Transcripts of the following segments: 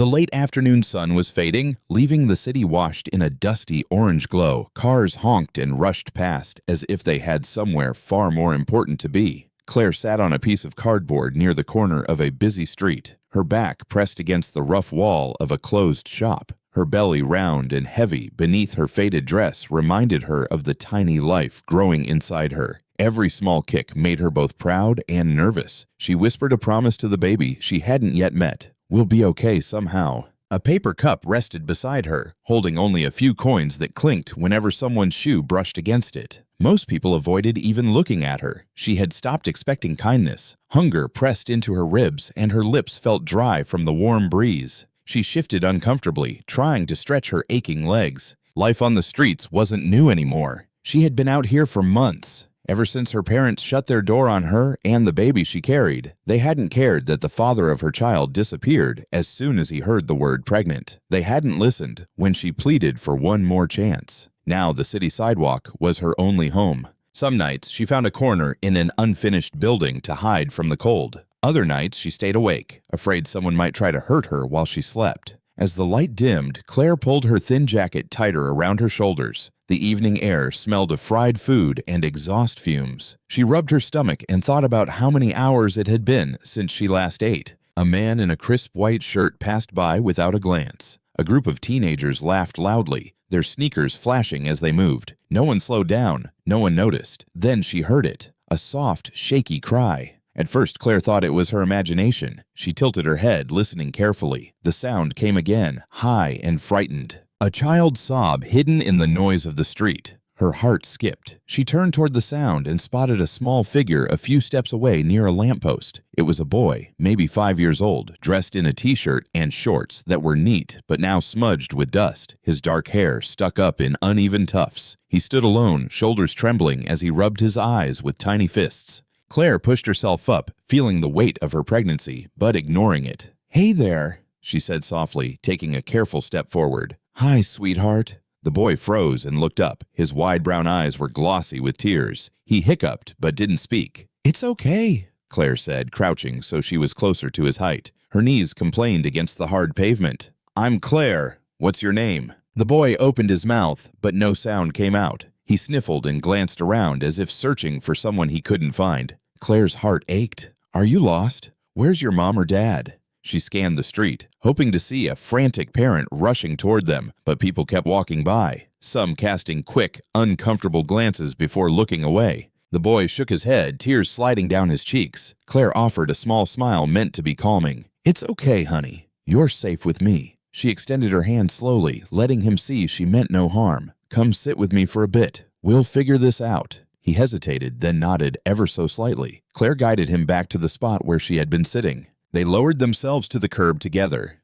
The late afternoon sun was fading, leaving the city washed in a dusty orange glow. Cars honked and rushed past, as if they had somewhere far more important to be. Claire sat on a piece of cardboard near the corner of a busy street, her back pressed against the rough wall of a closed shop. Her belly round and heavy beneath her faded dress reminded her of the tiny life growing inside her. Every small kick made her both proud and nervous. She whispered a promise to the baby she hadn't yet met. "We'll be okay somehow." A paper cup rested beside her, holding only a few coins that clinked whenever someone's shoe brushed against it. Most people avoided even looking at her. She had stopped expecting kindness. Hunger pressed into her ribs, and her lips felt dry from the warm breeze. She shifted uncomfortably, trying to stretch her aching legs. Life on the streets wasn't new anymore. She had been out here for months. Ever since her parents shut their door on her and the baby she carried, they hadn't cared that the father of her child disappeared as soon as he heard the word pregnant. They hadn't listened when she pleaded for one more chance. Now the city sidewalk was her only home. Some nights she found a corner in an unfinished building to hide from the cold. Other nights she stayed awake, afraid someone might try to hurt her while she slept. As the light dimmed, Claire pulled her thin jacket tighter around her shoulders. The evening air smelled of fried food and exhaust fumes. She rubbed her stomach and thought about how many hours it had been since she last ate. A man in a crisp white shirt passed by without a glance. A group of teenagers laughed loudly, their sneakers flashing as they moved. No one slowed down. No one noticed. Then she heard it, a soft, shaky cry. At first, Claire thought it was her imagination. She tilted her head, listening carefully. The sound came again, high and frightened. A child's sob hidden in the noise of the street. Her heart skipped. She turned toward the sound and spotted a small figure a few steps away near a lamppost. It was a boy, maybe 5 years old, dressed in a t-shirt and shorts that were neat but now smudged with dust. His dark hair stuck up in uneven tufts. He stood alone, shoulders trembling as he rubbed his eyes with tiny fists. Claire pushed herself up, feeling the weight of her pregnancy, but ignoring it. "Hey there," she said softly, taking a careful step forward. "Hi, sweetheart." The boy froze and looked up. His wide brown eyes were glossy with tears. He hiccuped, but didn't speak. "It's okay," Claire said, crouching so she was closer to his height. Her knees complained against the hard pavement. "I'm Claire. What's your name?" The boy opened his mouth, but no sound came out. He sniffled and glanced around as if searching for someone he couldn't find. Claire's heart ached. "Are you lost? Where's your mom or dad?" She scanned the street, hoping to see a frantic parent rushing toward them, but people kept walking by, some casting quick, uncomfortable glances before looking away. The boy shook his head, tears sliding down his cheeks. Claire offered a small smile meant to be calming. "It's okay, honey. You're safe with me." She extended her hand slowly, letting him see she meant no harm. "Come sit with me for a bit. We'll figure this out." He hesitated, then nodded ever so slightly. Claire guided him back to the spot where she had been sitting. They lowered themselves to the curb together.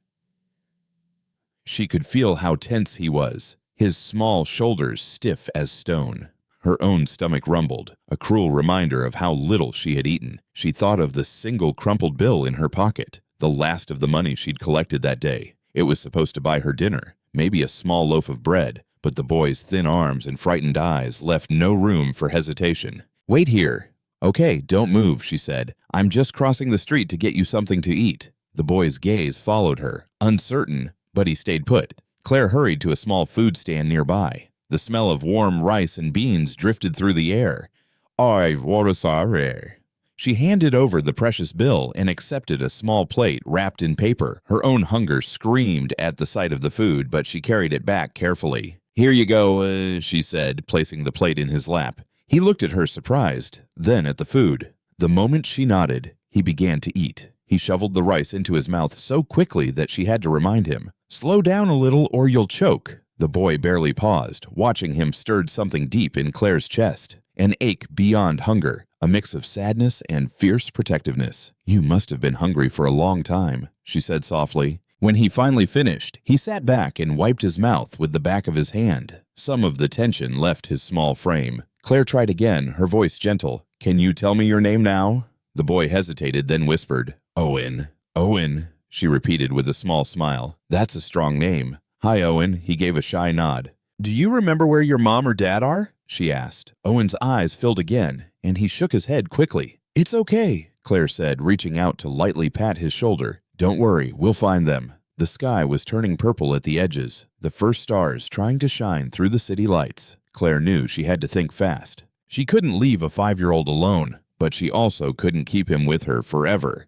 She could feel how tense he was, his small shoulders stiff as stone. Her own stomach rumbled, a cruel reminder of how little she had eaten. She thought of the single crumpled bill in her pocket, the last of the money she'd collected that day. It was supposed to buy her dinner, maybe a small loaf of bread, but the boy's thin arms and frightened eyes left no room for hesitation. "Wait here." "Okay, don't move," she said. "I'm just crossing the street to get you something to eat." The boy's gaze followed her, uncertain, but he stayed put. Claire hurried to a small food stand nearby. The smell of warm rice and beans drifted through the air. "I'm sorry." She handed over the precious bill and accepted a small plate wrapped in paper. Her own hunger screamed at the sight of the food, but she carried it back carefully. "Here you go," she said, placing the plate in his lap. He looked at her surprised, then at the food. The moment she nodded, he began to eat. He shoveled the rice into his mouth so quickly that she had to remind him, "Slow down a little or you'll choke." The boy barely paused. Watching him stirred something deep in Claire's chest, an ache beyond hunger, a mix of sadness and fierce protectiveness. "You must have been hungry for a long time," she said softly. When he finally finished, he sat back and wiped his mouth with the back of his hand. Some of the tension left his small frame. Claire tried again, her voice gentle. "Can you tell me your name now?" The boy hesitated, then whispered, "Owen." "Owen," she repeated with a small smile. "That's a strong name." "Hi, Owen." He gave a shy nod. "Do you remember where your mom or dad are?" she asked. Owen's eyes filled again, and he shook his head quickly. "It's okay," Claire said, reaching out to lightly pat his shoulder. "Don't worry, we'll find them." The sky was turning purple at the edges, the first stars trying to shine through the city lights. Claire knew she had to think fast. She couldn't leave a 5-year-old alone, but she also couldn't keep him with her forever.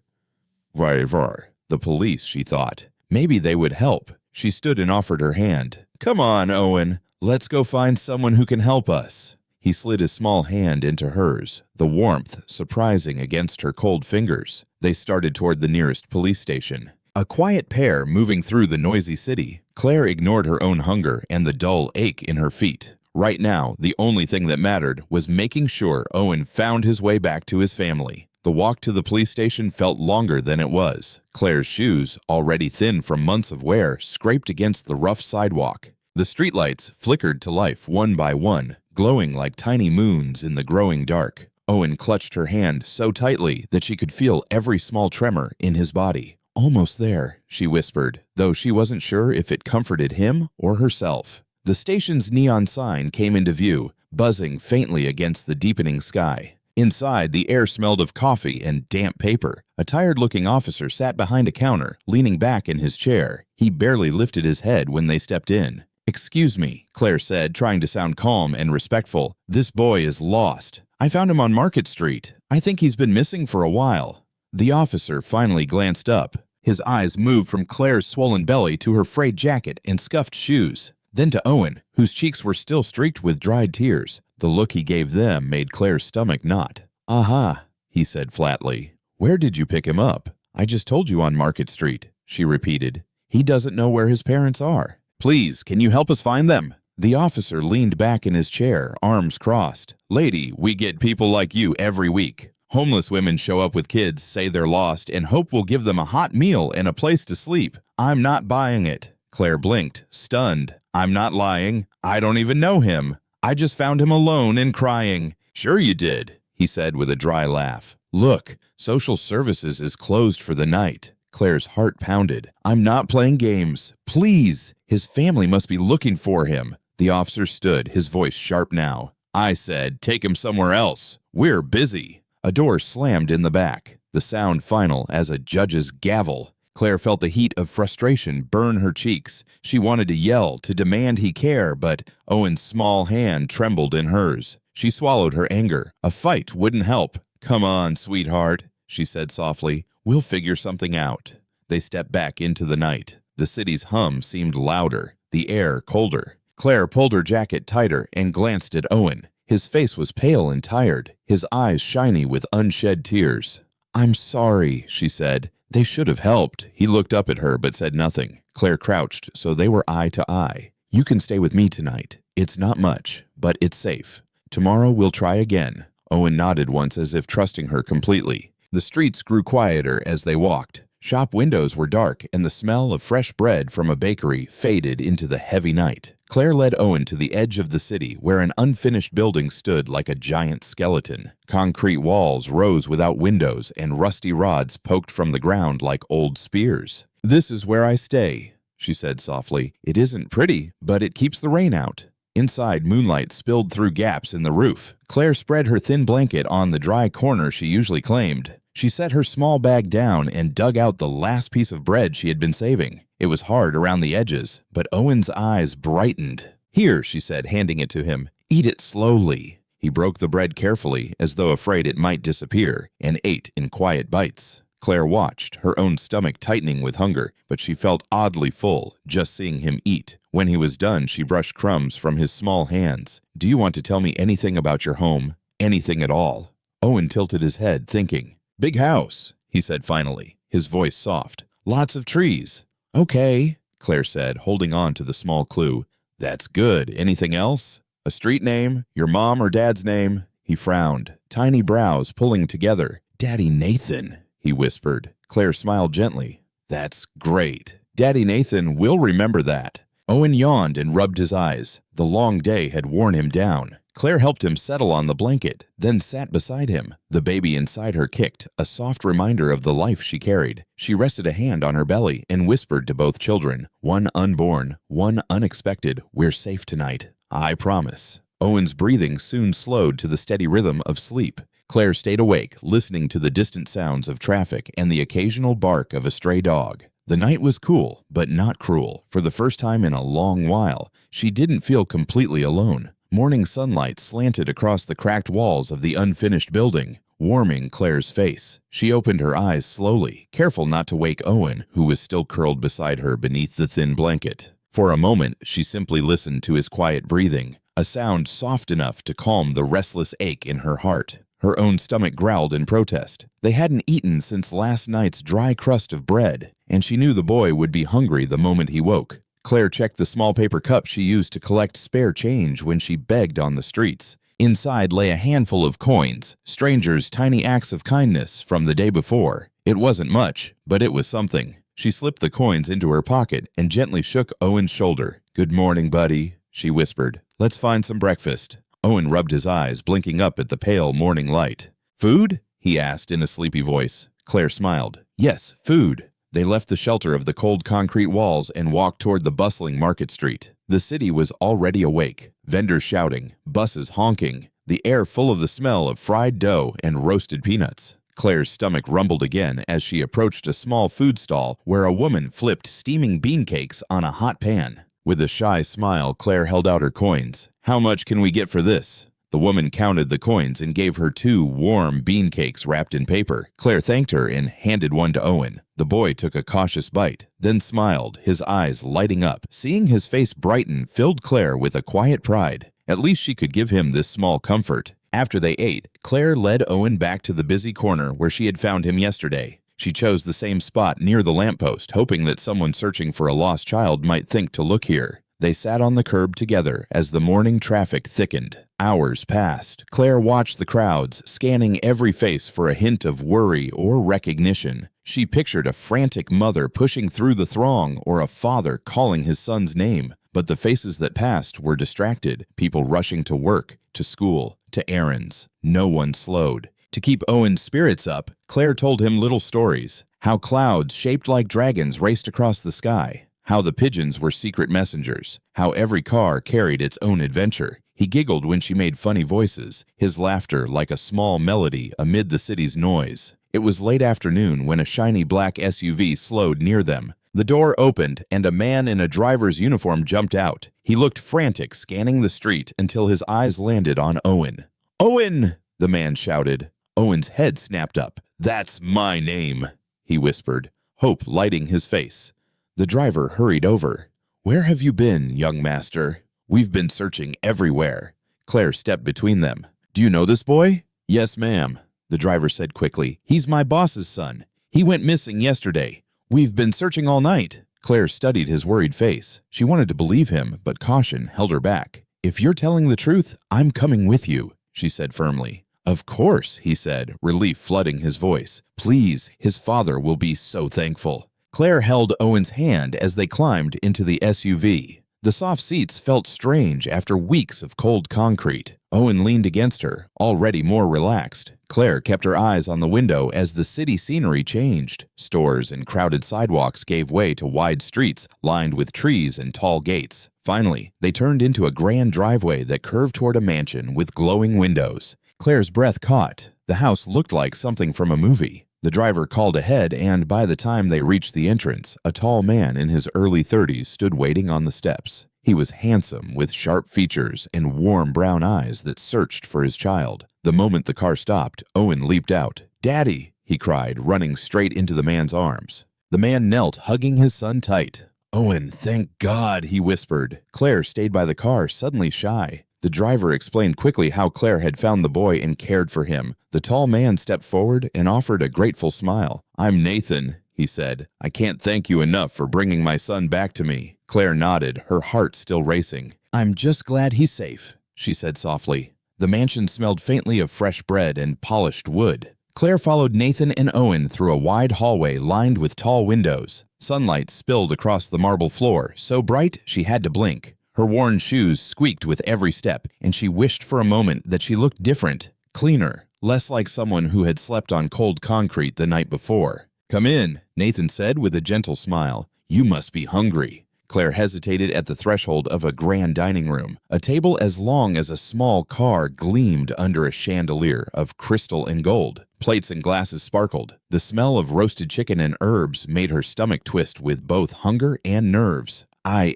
The police, she thought. Maybe they would help. She stood and offered her hand. Come on, Owen. Let's go find someone who can help us. He slid his small hand into hers, the warmth surprising against her cold fingers. They started toward the nearest police station. A quiet pair moving through the noisy city. Claire ignored her own hunger and the dull ache in her feet. Right now, the only thing that mattered was making sure Owen found his way back to his family. The walk to the police station felt longer than it was. Claire's shoes, already thin from months of wear, scraped against the rough sidewalk. The streetlights flickered to life one by one, glowing like tiny moons in the growing dark. Owen clutched her hand so tightly that she could feel every small tremor in his body. Almost there, she whispered, though she wasn't sure if it comforted him or herself. The station's neon sign came into view, buzzing faintly against the deepening sky. Inside, the air smelled of coffee and damp paper. A tired-looking officer sat behind a counter, leaning back in his chair. He barely lifted his head when they stepped in. "Excuse me," Claire said, trying to sound calm and respectful. "This boy is lost. I found him on Market Street. I think he's been missing for a while." The officer finally glanced up. His eyes moved from Claire's swollen belly to her frayed jacket and scuffed shoes, then to Owen, whose cheeks were still streaked with dried tears. The look he gave them made Claire's stomach knot. "Aha," he said flatly. "Where did you pick him up?" "I just told you on Market Street," she repeated. "He doesn't know where his parents are." "Please, can you help us find them?" The officer leaned back in his chair, arms crossed. "Lady, we get people like you every week. Homeless women show up with kids, say they're lost, and hope we'll give them a hot meal and a place to sleep. I'm not buying it." Claire blinked, stunned. "I'm not lying. I don't even know him. I just found him alone and crying." "Sure you did," he said with a dry laugh. "Look, social services is closed for the night." Claire's heart pounded. "I'm not playing games. Please, his family must be looking for him." The officer stood, his voice sharp now. "I said, take him somewhere else. We're busy." A door slammed in the back, the sound final as a judge's gavel. Claire felt the heat of frustration burn her cheeks. She wanted to yell, to demand he care, but Owen's small hand trembled in hers. She swallowed her anger. A fight wouldn't help. "Come on, sweetheart," she said softly. "We'll figure something out." They stepped back into the night. The city's hum seemed louder, the air colder. Claire pulled her jacket tighter and glanced at Owen. His face was pale and tired, his eyes shiny with unshed tears. "I'm sorry," she said. "They should have helped." He looked up at her but said nothing. Claire crouched so they were eye to eye. "You can stay with me tonight. It's not much, but it's safe. Tomorrow we'll try again." Owen nodded once as if trusting her completely. The streets grew quieter as they walked. Shop windows were dark, and the smell of fresh bread from a bakery faded into the heavy night. Claire led Owen to the edge of the city, where an unfinished building stood like a giant skeleton. Concrete walls rose without windows, and rusty rods poked from the ground like old spears. "This is where I stay," she said softly. "It isn't pretty, but it keeps the rain out." Inside, moonlight spilled through gaps in the roof. Claire spread her thin blanket on the dry corner she usually claimed. She set her small bag down and dug out the last piece of bread she had been saving. It was hard around the edges, but Owen's eyes brightened. "Here," she said, handing it to him. "Eat it slowly." He broke the bread carefully, as though afraid it might disappear, and ate in quiet bites. Claire watched, her own stomach tightening with hunger, but she felt oddly full, just seeing him eat. When he was done, she brushed crumbs from his small hands. "Do you want to tell me anything about your home? Anything at all?" Owen tilted his head, thinking. "Big house," he said finally, his voice soft. "Lots of trees." "Okay," Claire said, holding on to the small clue. "That's good. Anything else? A street name? Your mom or dad's name?" He frowned, tiny brows pulling together. "Daddy Nathan," he whispered. Claire smiled gently. "That's great. Daddy Nathan will remember that." Owen yawned and rubbed his eyes. The long day had worn him down. Claire helped him settle on the blanket, then sat beside him. The baby inside her kicked, a soft reminder of the life she carried. She rested a hand on her belly and whispered to both children, one unborn, one unexpected, "We're safe tonight. I promise." Owen's breathing soon slowed to the steady rhythm of sleep. Claire stayed awake, listening to the distant sounds of traffic and the occasional bark of a stray dog. The night was cool, but not cruel. For the first time in a long while, she didn't feel completely alone. Morning sunlight slanted across the cracked walls of the unfinished building, warming Claire's face. She opened her eyes slowly, careful not to wake Owen, who was still curled beside her beneath the thin blanket. For a moment, she simply listened to his quiet breathing, a sound soft enough to calm the restless ache in her heart. Her own stomach growled in protest. They hadn't eaten since last night's dry crust of bread, and she knew the boy would be hungry the moment he woke. Claire checked the small paper cup she used to collect spare change when she begged on the streets. Inside lay a handful of coins, strangers' tiny acts of kindness from the day before. It wasn't much, but it was something. She slipped the coins into her pocket and gently shook Owen's shoulder. "Good morning, buddy," she whispered. "Let's find some breakfast." Owen rubbed his eyes, blinking up at the pale morning light. "Food?" he asked in a sleepy voice. Claire smiled. "Yes, food." They left the shelter of the cold concrete walls and walked toward the bustling market street. The city was already awake, vendors shouting, buses honking, the air full of the smell of fried dough and roasted peanuts. Claire's stomach rumbled again as she approached a small food stall where a woman flipped steaming bean cakes on a hot pan. With a shy smile, Claire held out her coins. "How much can we get for this?" The woman counted the coins and gave her 2 warm bean cakes wrapped in paper. Claire thanked her and handed one to Owen. The boy took a cautious bite, then smiled, his eyes lighting up. Seeing his face brighten filled Claire with a quiet pride. At least she could give him this small comfort. After they ate, Claire led Owen back to the busy corner where she had found him yesterday. She chose the same spot near the lamppost, hoping that someone searching for a lost child might think to look here. They sat on the curb together as the morning traffic thickened. Hours passed. Claire watched the crowds, scanning every face for a hint of worry or recognition. She pictured a frantic mother pushing through the throng or a father calling his son's name. But the faces that passed were distracted, people rushing to work, to school, to errands. No one slowed. To keep Owen's spirits up, Claire told him little stories. How clouds shaped like dragons raced across the sky. How the pigeons were secret messengers. How every car carried its own adventure. He giggled when she made funny voices, his laughter like a small melody amid the city's noise. It was late afternoon when a shiny black SUV slowed near them. The door opened and a man in a driver's uniform jumped out. He looked frantic, scanning the street until his eyes landed on Owen. "Owen!" the man shouted. Owen's head snapped up. "That's my name," he whispered, hope lighting his face. The driver hurried over. "Where have you been, young master?" "We've been searching everywhere." Claire stepped between them. "Do you know this boy?" "Yes, ma'am," the driver said quickly. "He's my boss's son. He went missing yesterday. We've been searching all night." Claire studied his worried face. She wanted to believe him, but caution held her back. "If you're telling the truth, I'm coming with you," she said firmly. "Of course," he said, relief flooding his voice. "Please, his father will be so thankful." Claire held Owen's hand as they climbed into the SUV. The soft seats felt strange after weeks of cold concrete. Owen leaned against her, already more relaxed. Claire kept her eyes on the window as the city scenery changed. Stores and crowded sidewalks gave way to wide streets lined with trees and tall gates. Finally, they turned into a grand driveway that curved toward a mansion with glowing windows. Claire's breath caught. The house looked like something from a movie. The driver called ahead, and by the time they reached the entrance, a tall man in his early 30s stood waiting on the steps. He was handsome, with sharp features and warm brown eyes that searched for his child. The moment the car stopped, Owen leaped out. "Daddy!" he cried, running straight into the man's arms. The man knelt, hugging his son tight. "Owen, thank God," he whispered. Claire stayed by the car, suddenly shy. The driver explained quickly how Claire had found the boy and cared for him. The tall man stepped forward and offered a grateful smile. "I'm Nathan," he said. "I can't thank you enough for bringing my son back to me." Claire nodded, her heart still racing. "I'm just glad he's safe," she said softly. The mansion smelled faintly of fresh bread and polished wood. Claire followed Nathan and Owen through a wide hallway lined with tall windows. Sunlight spilled across the marble floor, so bright she had to blink. Her worn shoes squeaked with every step, and she wished for a moment that she looked different, cleaner, less like someone who had slept on cold concrete the night before. "Come in," Nathan said with a gentle smile. "You must be hungry." Claire hesitated at the threshold of a grand dining room. A table as long as a small car gleamed under a chandelier of crystal and gold. Plates and glasses sparkled. The smell of roasted chicken and herbs made her stomach twist with both hunger and nerves. I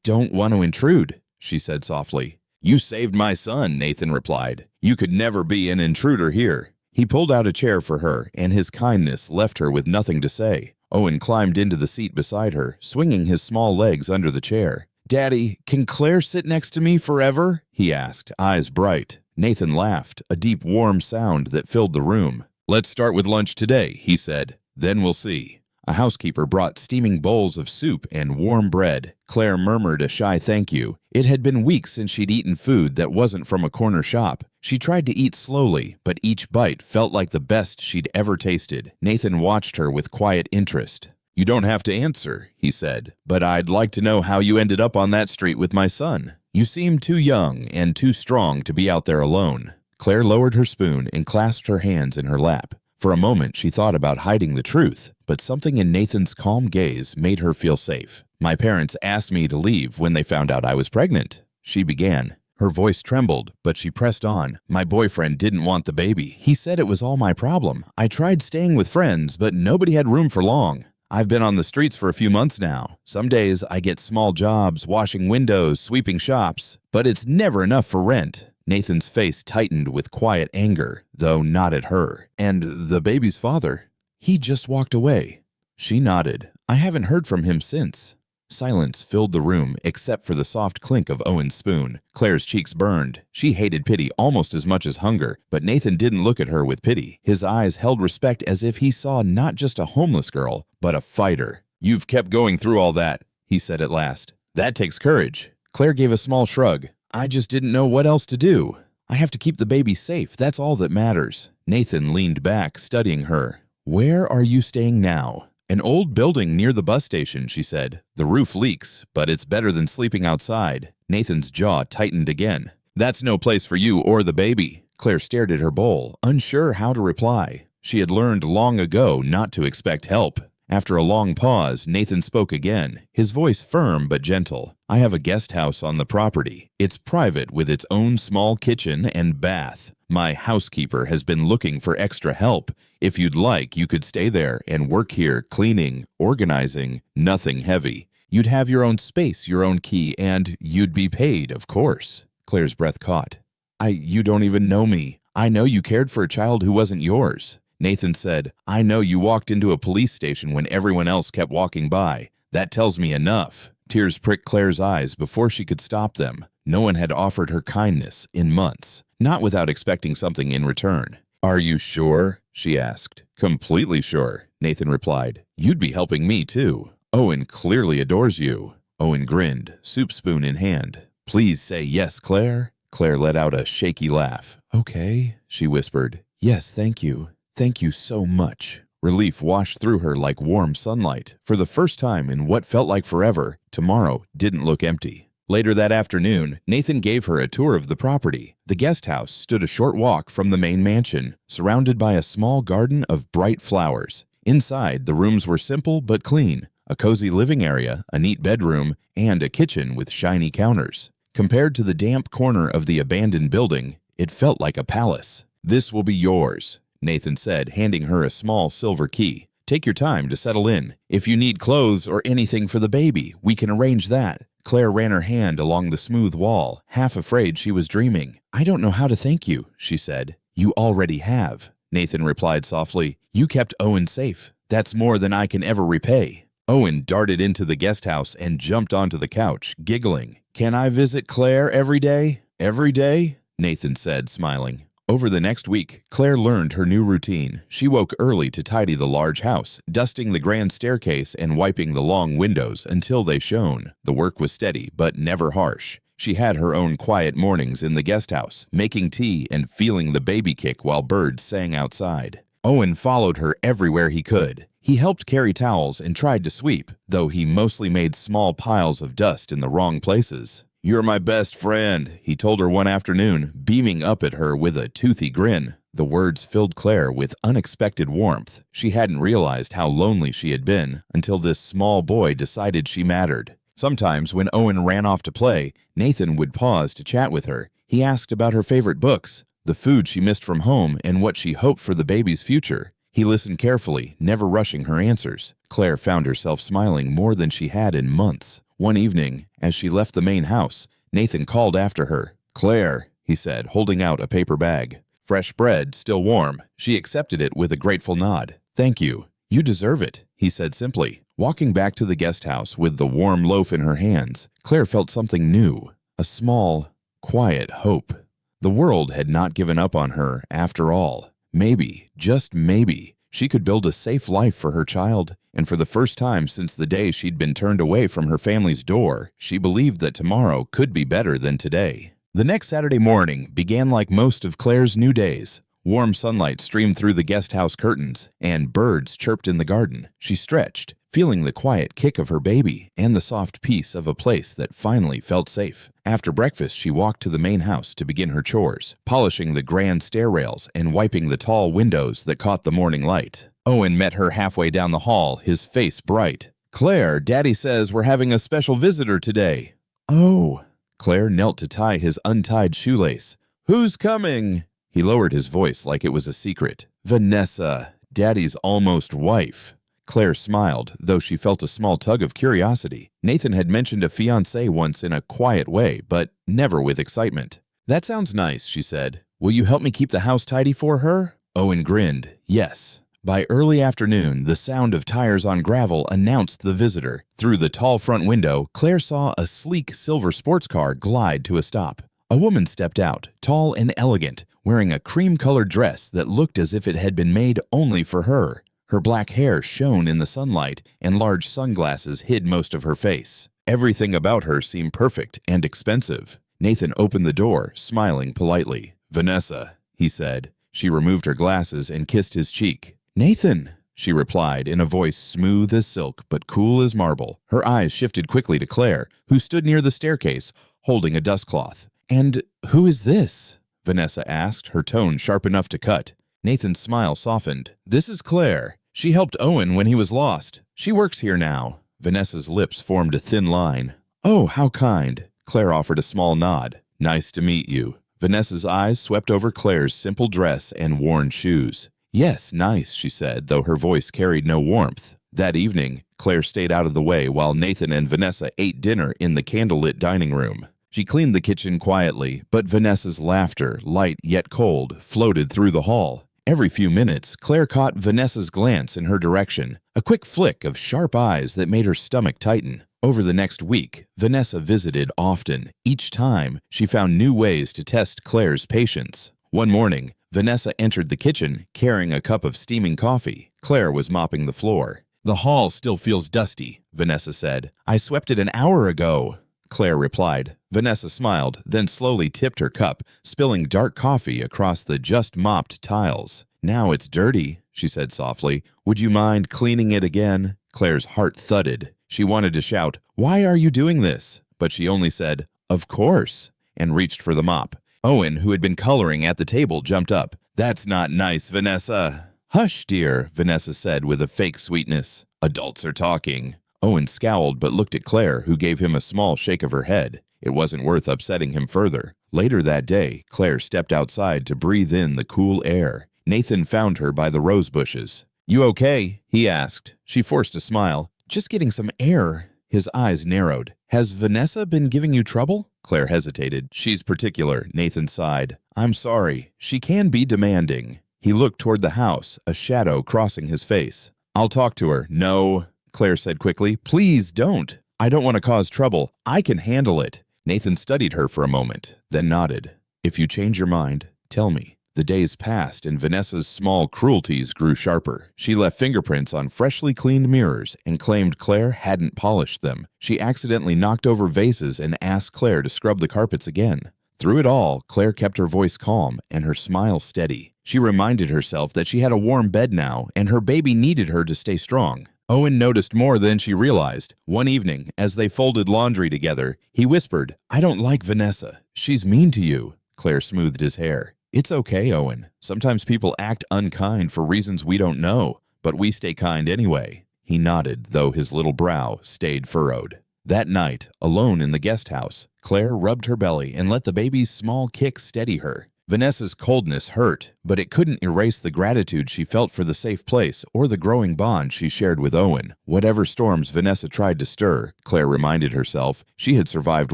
don't want to intrude," she said softly. "You saved my son," Nathan replied. "You could never be an intruder here." He pulled out a chair for her, and his kindness left her with nothing to say. Owen climbed into the seat beside her, swinging his small legs under the chair. "Daddy, can Claire sit next to me forever?" he asked, eyes bright. Nathan laughed, a deep, warm sound that filled the room. "Let's start with lunch today," he said. "Then we'll see." A housekeeper brought steaming bowls of soup and warm bread. Claire murmured a shy thank you. It had been weeks since she'd eaten food that wasn't from a corner shop. She tried to eat slowly, but each bite felt like the best she'd ever tasted. Nathan watched her with quiet interest. "You don't have to answer," he said, "but I'd like to know how you ended up on that street with my son. You seem too young and too strong to be out there alone." Claire lowered her spoon and clasped her hands in her lap. For a moment, she thought about hiding the truth, but something in Nathan's calm gaze made her feel safe. "My parents asked me to leave when they found out I was pregnant," she began. Her voice trembled, but she pressed on. "My boyfriend didn't want the baby. He said it was all my problem. I tried staying with friends, but nobody had room for long. I've been on the streets for a few months now. Some days I get small jobs, washing windows, sweeping shops, but it's never enough for rent." Nathan's face tightened with quiet anger, though not at her. "And the baby's father? He just walked away." She nodded. "I haven't heard from him since." Silence filled the room, except for the soft clink of Owen's spoon. Claire's cheeks burned. She hated pity almost as much as hunger, but Nathan didn't look at her with pity. His eyes held respect as if he saw not just a homeless girl, but a fighter. "You've kept going through all that," he said at last. "That takes courage." Claire gave a small shrug. "I just didn't know what else to do. I have to keep the baby safe. That's all that matters." Nathan leaned back, studying her. "Where are you staying now?" "An old building near the bus station," she said. "The roof leaks, but it's better than sleeping outside." Nathan's jaw tightened again. "That's no place for you or the baby." Claire stared at her bowl, unsure how to reply. She had learned long ago not to expect help. After a long pause, Nathan spoke again, his voice firm but gentle. "I have a guest house on the property. It's private with its own small kitchen and bath. My housekeeper has been looking for extra help. If you'd like, you could stay there and work here, cleaning, organizing, nothing heavy. You'd have your own space, your own key, and you'd be paid, of course." Claire's breath caught. You don't even know me. I know you cared for a child who wasn't yours." Nathan said, "I know you walked into a police station when everyone else kept walking by. That tells me enough." Tears pricked Claire's eyes before she could stop them. No one had offered her kindness in months, not without expecting something in return. "Are you sure?" she asked. "Completely sure," Nathan replied. "You'd be helping me too. Owen clearly adores you." Owen grinned, soup spoon in hand. "Please say yes, Claire." Claire let out a shaky laugh. "Okay," she whispered. "Yes, thank you. Thank you so much." Relief washed through her like warm sunlight. For the first time in what felt like forever, tomorrow didn't look empty. Later that afternoon, Nathan gave her a tour of the property. The guest house stood a short walk from the main mansion, surrounded by a small garden of bright flowers. Inside, the rooms were simple but clean. A cozy living area, a neat bedroom, and a kitchen with shiny counters. Compared to the damp corner of the abandoned building, it felt like a palace. "This will be yours," Nathan said, handing her a small silver key. "Take your time to settle in. If you need clothes or anything for the baby, we can arrange that." Claire ran her hand along the smooth wall, half afraid she was dreaming. "I don't know how to thank you," she said. "You already have," Nathan replied softly. "You kept Owen safe. That's more than I can ever repay." Owen darted into the guest house and jumped onto the couch, giggling. "Can I visit Claire every day?" "Every day?" Nathan said, smiling. Over the next week, Claire learned her new routine. She woke early to tidy the large house, dusting the grand staircase and wiping the long windows until they shone. The work was steady, but never harsh. She had her own quiet mornings in the guest house, making tea and feeling the baby kick while birds sang outside. Owen followed her everywhere he could. He helped carry towels and tried to sweep, though he mostly made small piles of dust in the wrong places. "You're my best friend," he told her one afternoon, beaming up at her with a toothy grin. The words filled Claire with unexpected warmth. She hadn't realized how lonely she had been until this small boy decided she mattered. Sometimes when Owen ran off to play, Nathan would pause to chat with her. He asked about her favorite books, the food she missed from home, and what she hoped for the baby's future. He listened carefully, never rushing her answers. Claire found herself smiling more than she had in months. One evening, as she left the main house, Nathan called after her. "Claire," he said, holding out a paper bag. Fresh bread, still warm. She accepted it with a grateful nod. "Thank you. You deserve it," he said simply. Walking back to the guest house with the warm loaf in her hands, Claire felt something new, a small, quiet hope. The world had not given up on her after all. Maybe, just maybe, she could build a safe life for her child, and for the first time since the day she'd been turned away from her family's door, she believed that tomorrow could be better than today. The next Saturday morning began like most of Claire's new days. Warm sunlight streamed through the guest house curtains, and birds chirped in the garden. She stretched, feeling the quiet kick of her baby and the soft peace of a place that finally felt safe. After breakfast, she walked to the main house to begin her chores, polishing the grand stair rails and wiping the tall windows that caught the morning light. Owen met her halfway down the hall, his face bright. "Claire, Daddy says we're having a special visitor today." "Oh." Claire knelt to tie his untied shoelace. "Who's coming?" He lowered his voice like it was a secret. "Vanessa, Daddy's almost wife." Claire smiled, though she felt a small tug of curiosity. Nathan had mentioned a fiancé once in a quiet way, but never with excitement. "That sounds nice," she said. "Will you help me keep the house tidy for her?" Owen grinned. Yes. By early afternoon, the sound of tires on gravel announced the visitor. Through the tall front window, Claire saw a sleek silver sports car glide to a stop. A woman stepped out, tall and elegant, wearing a cream-colored dress that looked as if it had been made only for her. Her black hair shone in the sunlight, and large sunglasses hid most of her face. Everything about her seemed perfect and expensive. Nathan opened the door, smiling politely. "Vanessa," he said. She removed her glasses and kissed his cheek. "Nathan," she replied in a voice smooth as silk but cool as marble. Her eyes shifted quickly to Claire, who stood near the staircase, holding a dustcloth. "And who is this?" Vanessa asked, her tone sharp enough to cut. Nathan's smile softened. "This is Claire. She helped Owen when he was lost. She works here now." Vanessa's lips formed a thin line. "Oh, how kind." Claire offered a small nod. "Nice to meet you." Vanessa's eyes swept over Claire's simple dress and worn shoes. "Yes, nice," she said, though her voice carried no warmth. That evening, Claire stayed out of the way while Nathan and Vanessa ate dinner in the candlelit dining room. She cleaned the kitchen quietly, but Vanessa's laughter, light yet cold, floated through the hall. Every few minutes, Claire caught Vanessa's glance in her direction, a quick flick of sharp eyes that made her stomach tighten. Over the next week, Vanessa visited often. Each time, she found new ways to test Claire's patience. One morning, Vanessa entered the kitchen, carrying a cup of steaming coffee. Claire was mopping the floor. "The hall still feels dusty," Vanessa said. "I swept it an hour ago," Claire replied. Vanessa smiled, then slowly tipped her cup, spilling dark coffee across the just-mopped tiles. "Now it's dirty," she said softly. "Would you mind cleaning it again?" Claire's heart thudded. She wanted to shout, "Why are you doing this?" But she only said, "Of course," and reached for the mop. Owen, who had been coloring at the table, jumped up. "That's not nice, Vanessa." "Hush, dear," Vanessa said with a fake sweetness. "Adults are talking." Owen scowled but looked at Claire, who gave him a small shake of her head. It wasn't worth upsetting him further. Later that day, Claire stepped outside to breathe in the cool air. Nathan found her by the rose bushes. "You okay?" he asked. She forced a smile. "Just getting some air." His eyes narrowed. "Has Vanessa been giving you trouble?" Claire hesitated. "She's particular," Nathan sighed. "I'm sorry. She can be demanding." He looked toward the house, a shadow crossing his face. "I'll talk to her." "No," Claire said quickly. "Please don't. I don't want to cause trouble. I can handle it." Nathan studied her for a moment, then nodded. "If you change your mind, tell me." The days passed and Vanessa's small cruelties grew sharper. She left fingerprints on freshly cleaned mirrors and claimed Claire hadn't polished them. She accidentally knocked over vases and asked Claire to scrub the carpets again. Through it all, Claire kept her voice calm and her smile steady. She reminded herself that she had a warm bed now and her baby needed her to stay strong. Owen noticed more than she realized. One evening, as they folded laundry together, he whispered, "I don't like Vanessa. She's mean to you." Claire smoothed his hair. "It's okay, Owen. Sometimes people act unkind for reasons we don't know, but we stay kind anyway." He nodded, though his little brow stayed furrowed. That night, alone in the guest house, Claire rubbed her belly and let the baby's small kick steady her. Vanessa's coldness hurt, but it couldn't erase the gratitude she felt for the safe place or the growing bond she shared with Owen. Whatever storms Vanessa tried to stir, Claire reminded herself, she had survived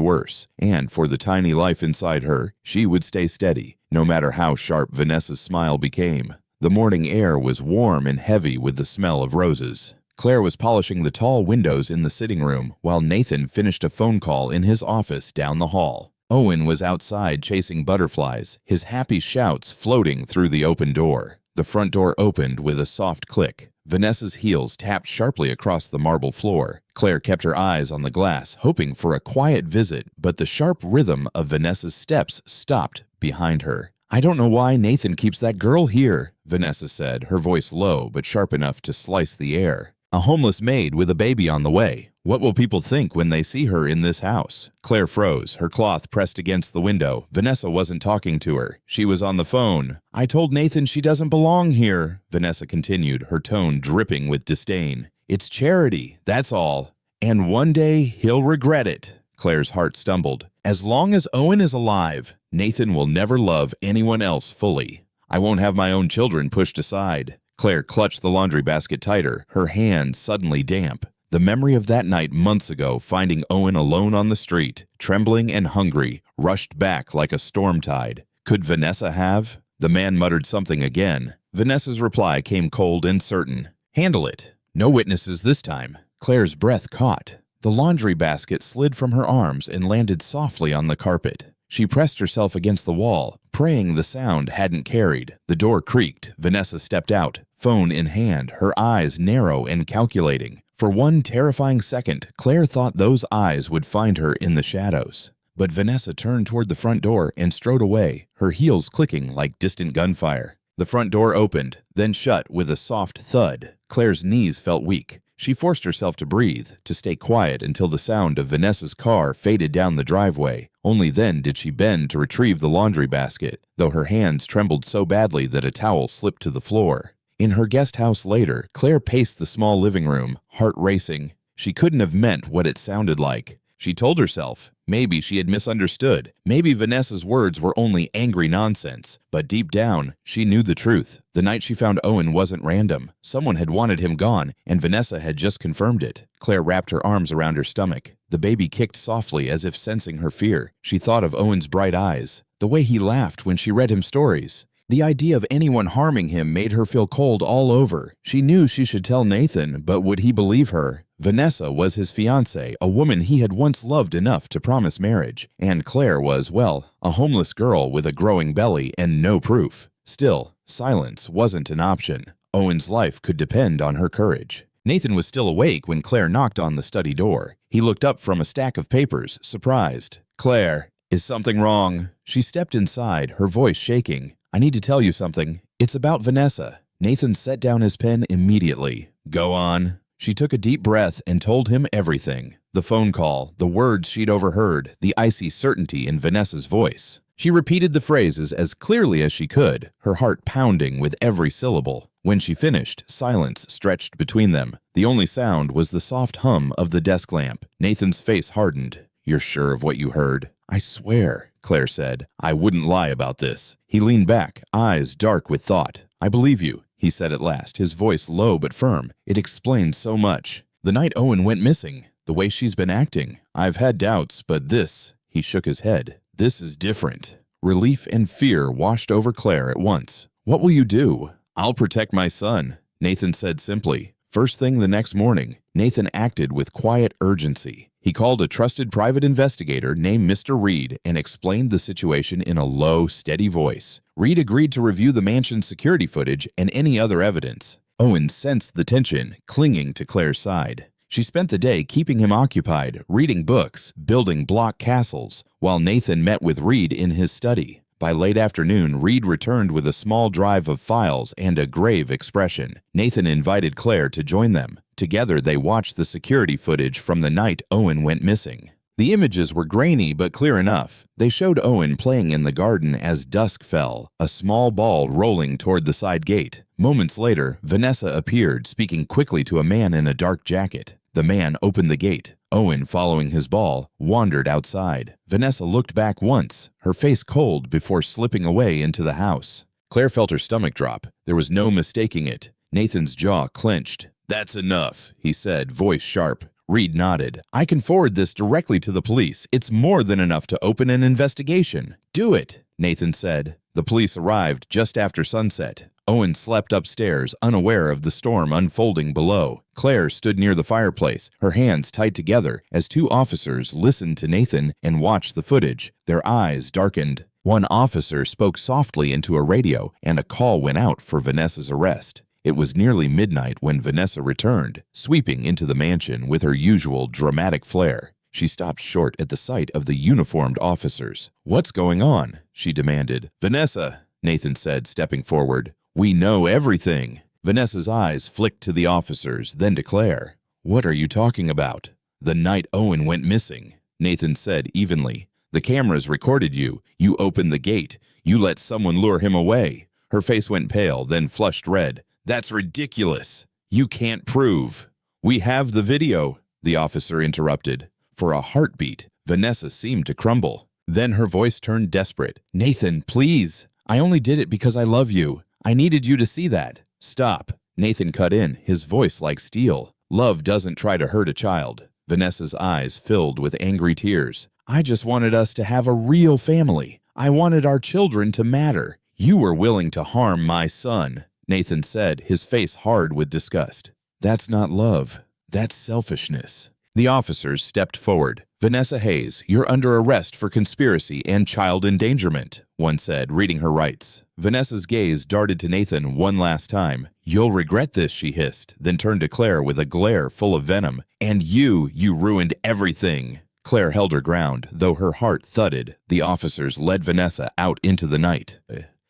worse, and for the tiny life inside her, she would stay steady, no matter how sharp Vanessa's smile became. The morning air was warm and heavy with the smell of roses. Claire was polishing the tall windows in the sitting room while Nathan finished a phone call in his office down the hall. Owen was outside chasing butterflies, his happy shouts floating through the open door. The front door opened with a soft click. Vanessa's heels tapped sharply across the marble floor. Claire kept her eyes on the glass, hoping for a quiet visit, but the sharp rhythm of Vanessa's steps stopped behind her. "I don't know why Nathan keeps that girl here," Vanessa said, her voice low but sharp enough to slice the air. "A homeless maid with a baby on the way. What will people think when they see her in this house?" Claire froze, her cloth pressed against the window. Vanessa wasn't talking to her. She was on the phone. "I told Nathan she doesn't belong here," Vanessa continued, her tone dripping with disdain. "It's charity, that's all. And one day he'll regret it." Claire's heart stumbled. "As long as Owen is alive, Nathan will never love anyone else fully. I won't have my own children pushed aside." Claire clutched the laundry basket tighter, her hand suddenly damp. The memory of that night months ago, finding Owen alone on the street, trembling and hungry, rushed back like a storm tide. Could Vanessa have? The man muttered something again. Vanessa's reply came cold and certain. "Handle it. No witnesses this time." Claire's breath caught. The laundry basket slid from her arms and landed softly on the carpet. She pressed herself against the wall, praying the sound hadn't carried. The door creaked. Vanessa stepped out, phone in hand, her eyes narrow and calculating. For one terrifying second, Claire thought those eyes would find her in the shadows. But Vanessa turned toward the front door and strode away, her heels clicking like distant gunfire. The front door opened, then shut with a soft thud. Claire's knees felt weak. She forced herself to breathe, to stay quiet until the sound of Vanessa's car faded down the driveway. Only then did she bend to retrieve the laundry basket, though her hands trembled so badly that a towel slipped to the floor. In her guest house later, Claire paced the small living room, heart racing. She couldn't have meant what it sounded like. She told herself, maybe she had misunderstood. Maybe Vanessa's words were only angry nonsense. But deep down, she knew the truth. The night she found Owen wasn't random. Someone had wanted him gone, and Vanessa had just confirmed it. Claire wrapped her arms around her stomach. The baby kicked softly as if sensing her fear. She thought of Owen's bright eyes, the way he laughed when she read him stories. The idea of anyone harming him made her feel cold all over. She knew she should tell Nathan, but would he believe her? Vanessa was his fiancée, a woman he had once loved enough to promise marriage. And Claire was, well, a homeless girl with a growing belly and no proof. Still, silence wasn't an option. Owen's life could depend on her courage. Nathan was still awake when Claire knocked on the study door. He looked up from a stack of papers, surprised. "Claire, is something wrong?" She stepped inside, her voice shaking. "I need to tell you something. It's about Vanessa." Nathan set down his pen immediately. "Go on." She took a deep breath and told him everything. The phone call, the words she'd overheard, the icy certainty in Vanessa's voice. She repeated the phrases as clearly as she could, her heart pounding with every syllable. When she finished, silence stretched between them. The only sound was the soft hum of the desk lamp. Nathan's face hardened. "You're sure of what you heard?" "I swear," Claire said. "I wouldn't lie about this." He leaned back, eyes dark with thought. "I believe you," he said at last, his voice low but firm. "It explains so much. The night Owen went missing, the way she's been acting. I've had doubts, but this," he shook his head, "this is different." Relief and fear washed over Claire at once. "What will you do?" "I'll protect my son," Nathan said simply. First thing the next morning, Nathan acted with quiet urgency. He called a trusted private investigator named Mr. Reed and explained the situation in a low, steady voice. Reed agreed to review the mansion's security footage and any other evidence. Owen sensed the tension, clinging to Claire's side. She spent the day keeping him occupied, reading books, building block castles, while Nathan met with Reed in his study. By late afternoon, Reed returned with a small drive of files and a grave expression. Nathan invited Claire to join them. Together, they watched the security footage from the night Owen went missing. The images were grainy but clear enough. They showed Owen playing in the garden as dusk fell, a small ball rolling toward the side gate. Moments later, Vanessa appeared, speaking quickly to a man in a dark jacket. The man opened the gate. Owen, following his ball, wandered outside. Vanessa looked back once, her face cold before slipping away into the house. Claire felt her stomach drop. There was no mistaking it. Nathan's jaw clenched. "That's enough," he said, voice sharp. Reed nodded. "I can forward this directly to the police. It's more than enough to open an investigation." "Do it," Nathan said. The police arrived just after sunset. Owen slept upstairs, unaware of the storm unfolding below. Claire stood near the fireplace, her hands tight together, as two officers listened to Nathan and watched the footage. Their eyes darkened. One officer spoke softly into a radio, and a call went out for Vanessa's arrest. It was nearly midnight when Vanessa returned, sweeping into the mansion with her usual dramatic flair. She stopped short at the sight of the uniformed officers. "What's going on?" she demanded. "Vanessa," Nathan said, stepping forward. "We know everything." Vanessa's eyes flicked to the officers, then to Claire. "What are you talking about?" "The night Owen went missing," Nathan said evenly. "The cameras recorded you. You opened the gate. You let someone lure him away." Her face went pale, then flushed red. "That's ridiculous. You can't prove." "We have the video," the officer interrupted. For a heartbeat, Vanessa seemed to crumble. Then her voice turned desperate. "Nathan, please. I only did it because I love you. I needed you to see that." "Stop," Nathan cut in, his voice like steel. "Love doesn't try to hurt a child." Vanessa's eyes filled with angry tears. "I just wanted us to have a real family. I wanted our children to matter. You were willing to harm my son," Nathan said, his face hard with disgust. "That's not love. That's selfishness." The officers stepped forward. "Vanessa Hayes, you're under arrest for conspiracy and child endangerment," one said, reading her rights. Vanessa's gaze darted to Nathan one last time. "You'll regret this," she hissed, then turned to Claire with a glare full of venom. "And you ruined everything." Claire held her ground, though her heart thudded. The officers led Vanessa out into the night.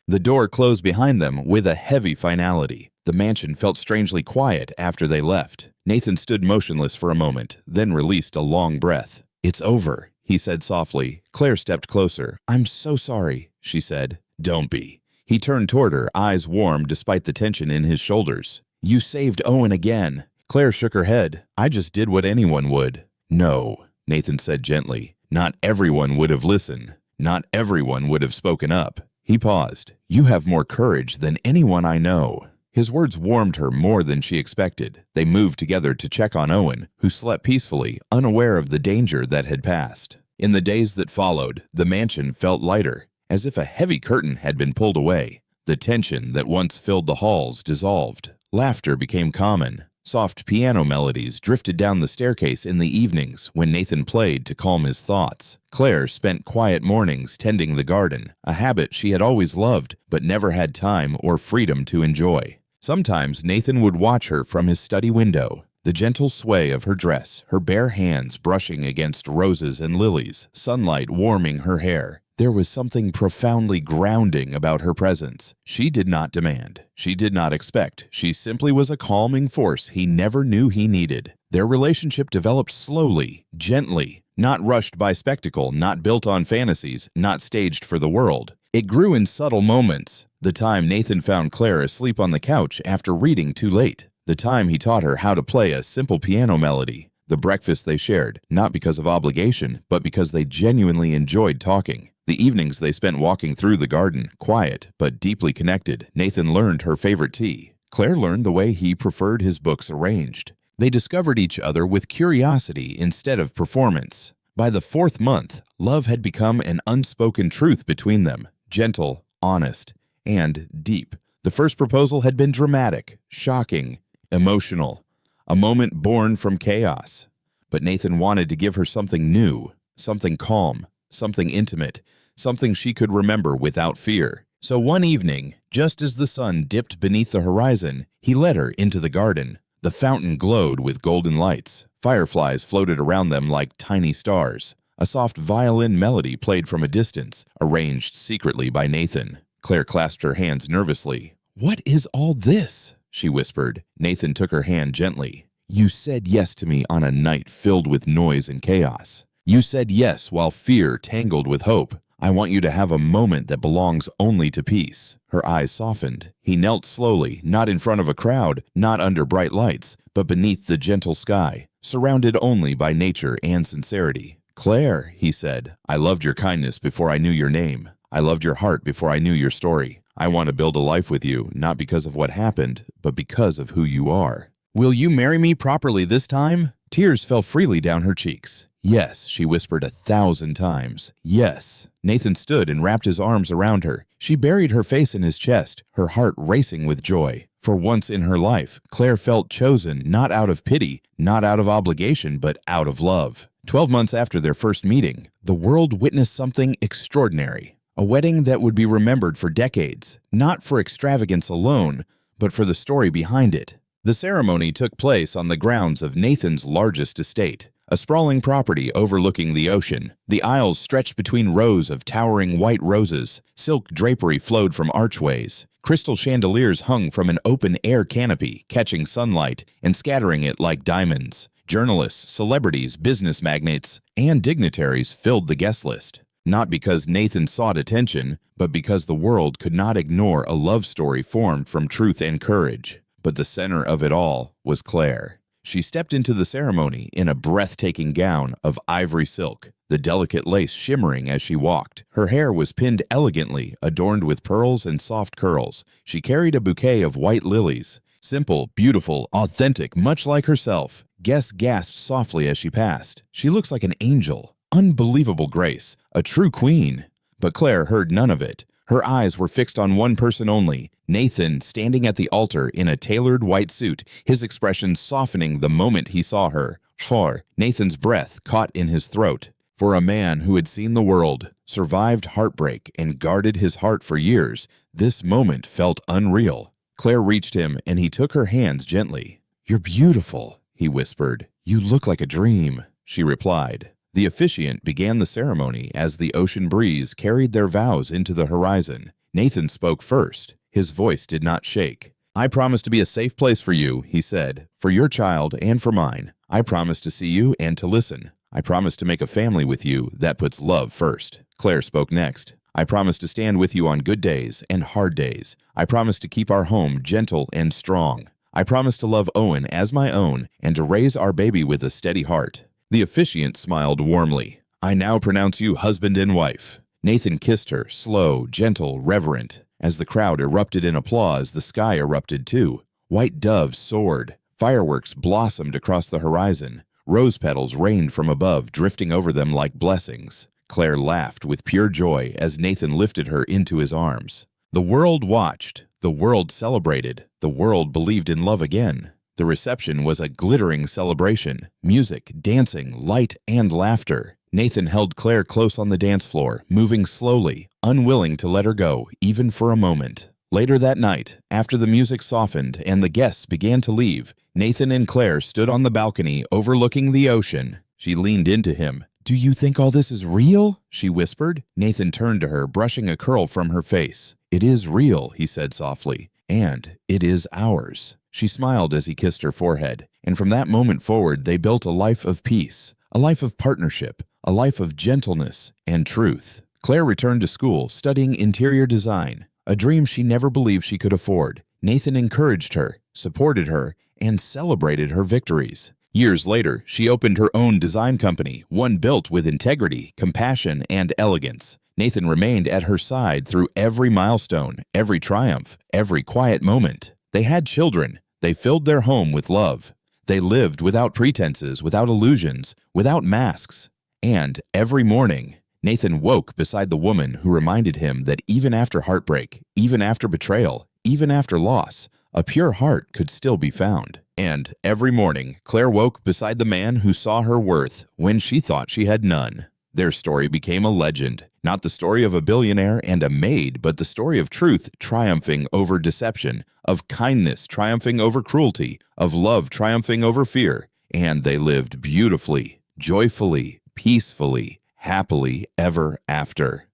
The door closed behind them with a heavy finality. The mansion felt strangely quiet after they left. Nathan stood motionless for a moment, then released a long breath. "It's over," he said softly. Claire stepped closer. "I'm so sorry," she said. "Don't be." He turned toward her, eyes warm despite the tension in his shoulders. "You saved Owen again." Claire shook her head. "I just did what anyone would." "No," Nathan said gently. "Not everyone would have listened. Not everyone would have spoken up." He paused. "You have more courage than anyone I know." His words warmed her more than she expected. They moved together to check on Owen, who slept peacefully, unaware of the danger that had passed. In the days that followed, the mansion felt lighter, as if a heavy curtain had been pulled away. The tension that once filled the halls dissolved. Laughter became common. Soft piano melodies drifted down the staircase in the evenings when Nathan played to calm his thoughts. Claire spent quiet mornings tending the garden, a habit she had always loved but never had time or freedom to enjoy. Sometimes Nathan would watch her from his study window, the gentle sway of her dress, her bare hands brushing against roses and lilies, sunlight warming her hair. There was something profoundly grounding about her presence. She did not demand. She did not expect. She simply was a calming force he never knew he needed. Their relationship developed slowly, gently, not rushed by spectacle, not built on fantasies, not staged for the world. It grew in subtle moments. The time Nathan found Claire asleep on the couch after reading too late. The time he taught her how to play a simple piano melody. The breakfast they shared, not because of obligation, but because they genuinely enjoyed talking. The evenings they spent walking through the garden, quiet but deeply connected. Nathan learned her favorite tea. Claire learned the way he preferred his books arranged. They discovered each other with curiosity instead of performance. By the 4th month, love had become an unspoken truth between them, gentle, honest, and deep. The first proposal had been dramatic, shocking, emotional, a moment born from chaos. But Nathan wanted to give her something new, something calm, something intimate, something she could remember without fear. So one evening, just as the sun dipped beneath the horizon, he led her into the garden. The fountain glowed with golden lights. Fireflies floated around them like tiny stars. A soft violin melody played from a distance, arranged secretly by Nathan. Claire clasped her hands nervously. "What is all this?" she whispered. Nathan took her hand gently. "You said yes to me on a night filled with noise and chaos. You said yes while fear tangled with hope. I want you to have a moment that belongs only to peace." Her eyes softened. He knelt slowly, not in front of a crowd, not under bright lights, but beneath the gentle sky, surrounded only by nature and sincerity. "Claire," he said, "I loved your kindness before I knew your name. I loved your heart before I knew your story. I want to build a life with you, not because of what happened, but because of who you are. Will you marry me properly this time?" Tears fell freely down her cheeks. "Yes," she whispered 1,000 times. "Yes." Nathan stood and wrapped his arms around her. She buried her face in his chest, her heart racing with joy. For once in her life, Claire felt chosen not out of pity, not out of obligation, but out of love. 12 months after their first meeting, the world witnessed something extraordinary. A wedding that would be remembered for decades, not for extravagance alone, but for the story behind it. The ceremony took place on the grounds of Nathan's largest estate, a sprawling property overlooking the ocean. The aisles stretched between rows of towering white roses. Silk drapery flowed from archways. Crystal chandeliers hung from an open-air canopy, catching sunlight and scattering it like diamonds. Journalists, celebrities, business magnates, and dignitaries filled the guest list. Not because Nathan sought attention, but because the world could not ignore a love story formed from truth and courage. But the center of it all was Claire. She stepped into the ceremony in a breathtaking gown of ivory silk, the delicate lace shimmering as she walked. Her hair was pinned elegantly, adorned with pearls and soft curls. She carried a bouquet of white lilies. Simple, beautiful, authentic, much like herself. Guests gasped softly as she passed. "She looks like an angel. Unbelievable grace. A true queen." But Claire heard none of it. Her eyes were fixed on one person only, Nathan, standing at the altar in a tailored white suit, his expression softening the moment he saw her. For Nathan's breath caught in his throat. For a man who had seen the world, survived heartbreak, and guarded his heart for years, this moment felt unreal. Claire reached him, and he took her hands gently. "You're beautiful," he whispered. "You look like a dream," she replied. The officiant began the ceremony as the ocean breeze carried their vows into the horizon. Nathan spoke first. His voice did not shake. "I promise to be a safe place for you," he said, "for your child and for mine. I promise to see you and to listen. I promise to make a family with you that puts love first." Claire spoke next. "I promise to stand with you on good days and hard days. I promise to keep our home gentle and strong. I promise to love Owen as my own and to raise our baby with a steady heart." The officiant smiled warmly. "I now pronounce you husband and wife." Nathan kissed her, slow, gentle, reverent. As the crowd erupted in applause, the sky erupted too. White doves soared. Fireworks blossomed across the horizon. Rose petals rained from above, drifting over them like blessings. Claire laughed with pure joy as Nathan lifted her into his arms. The world watched. The world celebrated. The world believed in love again. The reception was a glittering celebration. Music, dancing, light, and laughter. Nathan held Claire close on the dance floor, moving slowly, unwilling to let her go, even for a moment. Later that night, after the music softened and the guests began to leave, Nathan and Claire stood on the balcony overlooking the ocean. She leaned into him. "Do you think all this is real?" she whispered. Nathan turned to her, brushing a curl from her face. "It is real," he said softly, "and it is ours." She smiled as he kissed her forehead, and from that moment forward they built a life of peace, a life of partnership, a life of gentleness and truth. Claire returned to school, studying interior design, a dream she never believed she could afford. Nathan encouraged her, supported her, and celebrated her victories. Years later, she opened her own design company, one built with integrity, compassion, and elegance. Nathan remained at her side through every milestone, every triumph, every quiet moment. They had children. They filled their home with love. They lived without pretenses, without illusions, without masks. And every morning, Nathan woke beside the woman who reminded him that even after heartbreak, even after betrayal, even after loss, a pure heart could still be found. And every morning, Claire woke beside the man who saw her worth when she thought she had none. Their story became a legend, not the story of a billionaire and a maid, but the story of truth triumphing over deception, of kindness triumphing over cruelty, of love triumphing over fear. And they lived beautifully, joyfully, peacefully, happily ever after.